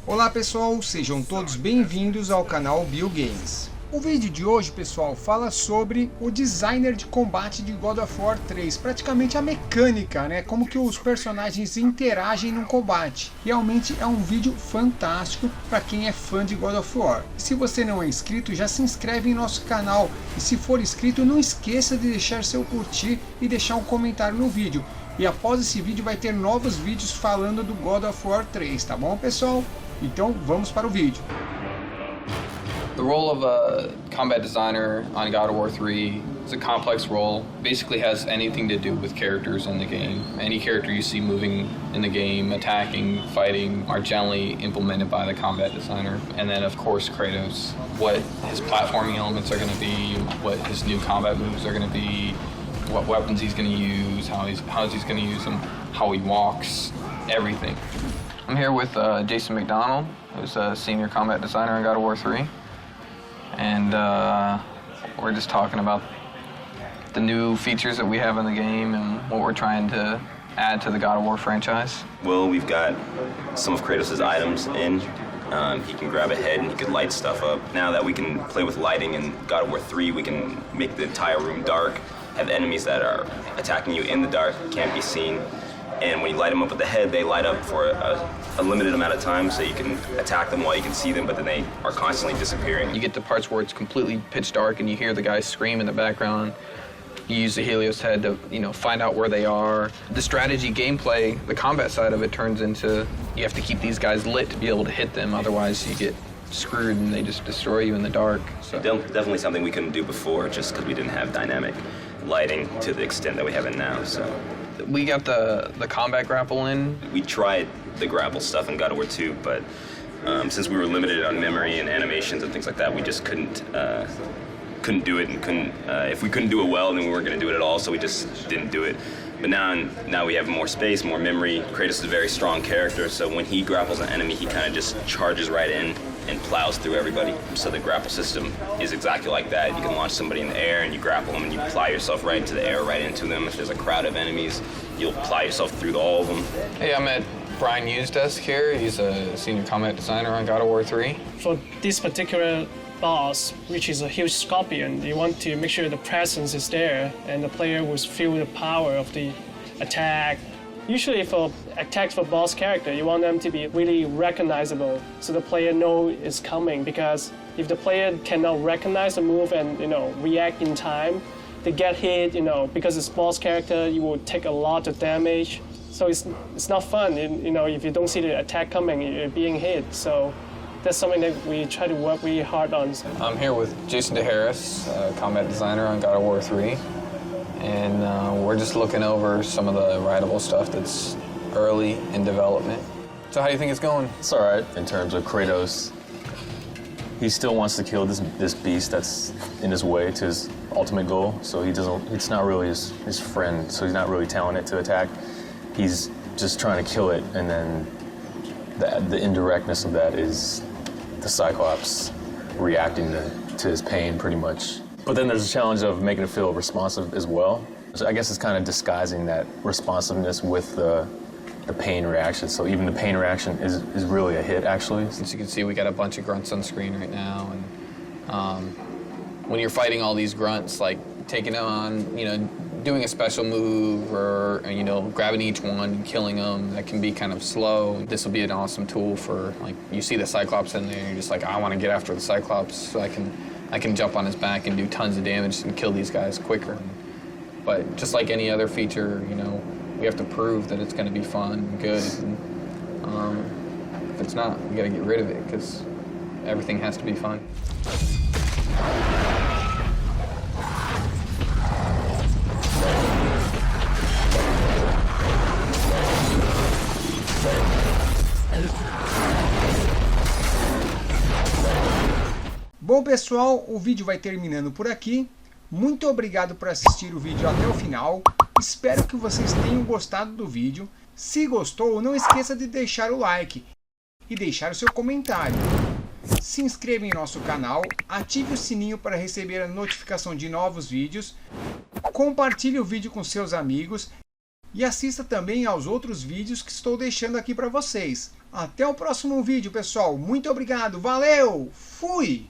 Olá pessoal, sejam todos bem-vindos ao canal Games. O vídeo de hoje, pessoal, fala sobre o designer de combate de God of War 3, praticamente a mecânica, né? Como que os personagens interagem no combate. Realmente é um vídeo fantástico para quem é fã de God of War. E se você não é inscrito, já se inscreve em nosso canal. E se for inscrito, não esqueça de deixar seu curtir e deixar um comentário no vídeo. E após esse vídeo vai ter novos vídeos falando do God of War 3, tá bom, pessoal? Então vamos para o vídeo. The role of a combat designer on God of War 3 is a complex role. Basically has anything to do with characters in the game. Any character you see moving in the game, attacking, fighting, are generally implemented by the combat designer. And then of course Kratos, what his platforming elements are going to be, what his new combat moves are going to be, what weapons he's going to use, how he's going to use them, how he walks, everything. I'm here with Jason McDonald, who's a senior combat designer on God of War 3. And we're just talking about the new features that we have in the game and what we're trying to add to the God of War franchise. Well, we've got some of Kratos' items in. He can grab a head and he can light stuff up. Now that we can play with lighting in God of War 3, we can make the entire room dark, have enemies that are attacking you in the dark, can't be seen. And when you light them up with the head, they light up for a limited amount of time, so you can attack them while you can see them, but then they are constantly disappearing. You get to parts where it's completely pitch dark and you hear the guys scream in the background. You use the Helios head to, find out where they are. The strategy gameplay, the combat side of it turns into, you have to keep these guys lit to be able to hit them, otherwise you get screwed and they just destroy you in the dark. So. Definitely something we couldn't do before, just because we didn't have dynamic lighting to the extent that we have it now, so. We got the combat grapple in. We tried the grapple stuff in God of War 2, but since we were limited on memory and animations and things like that, we just couldn't do it, and if we couldn't do it well, then we weren't going to do it at all, so we just didn't do it. But now we have more space, more memory. Kratos is a very strong character, so when he grapples an enemy, he kind of just charges right in and plows through everybody. So the grapple system is exactly like that. You can launch somebody in the air and you grapple them and you ply yourself right into the air, right into them. If there's a crowd of enemies, you'll ply yourself through all of them. Hey, I'm at Brian Yu's desk here. He's a senior combat designer on God of War 3. For this particular boss, which is a huge scorpion, you want to make sure the presence is there and the player will feel the power of the attack. Usually for attacks for boss character, you want them to be really recognizable so the player know it's coming, because if the player cannot recognize the move and react in time, they get hit, because it's boss character, you will take a lot of damage. So it's not fun, if you don't see the attack coming, you're being hit. So that's something that we try to work really hard on. I'm here with Jason DeHarris, combat designer on God of War 3. And we're just looking over some of the writable stuff that's early in development. So how do you think it's going? It's all right in terms of Kratos. He still wants to kill this beast that's in his way to his ultimate goal. So it's not really his friend, so he's not really telling it to attack. He's just trying to kill it, and then the indirectness of that is the Cyclops reacting to his pain pretty much. But then there's a challenge of making it feel responsive as well. So I guess it's kind of disguising that responsiveness with the pain reaction. So even the pain reaction is really a hit, actually. As you can see, we got a bunch of grunts on screen right now. And when you're fighting all these grunts, like taking them on, doing a special move or grabbing each one and killing them, that can be kind of slow. This will be an awesome tool for, like, you see the Cyclops in there, and you're just like, I want to get after the Cyclops so I can jump on his back and do tons of damage and kill these guys quicker. But just like any other feature, we have to prove that it's going to be fun and good. And, if it's not, we got to get rid of it, because everything has to be fun. Bom pessoal, o vídeo vai terminando por aqui. Muito obrigado por assistir o vídeo até o final. Espero que vocês tenham gostado do vídeo. Se gostou, não esqueça de deixar o like e deixar o seu comentário. Se inscreva em nosso canal, ative o sininho para receber a notificação de novos vídeos. Compartilhe o vídeo com seus amigos e assista também aos outros vídeos que estou deixando aqui para vocês. Até o próximo vídeo, pessoal. Muito obrigado. Valeu. Fui.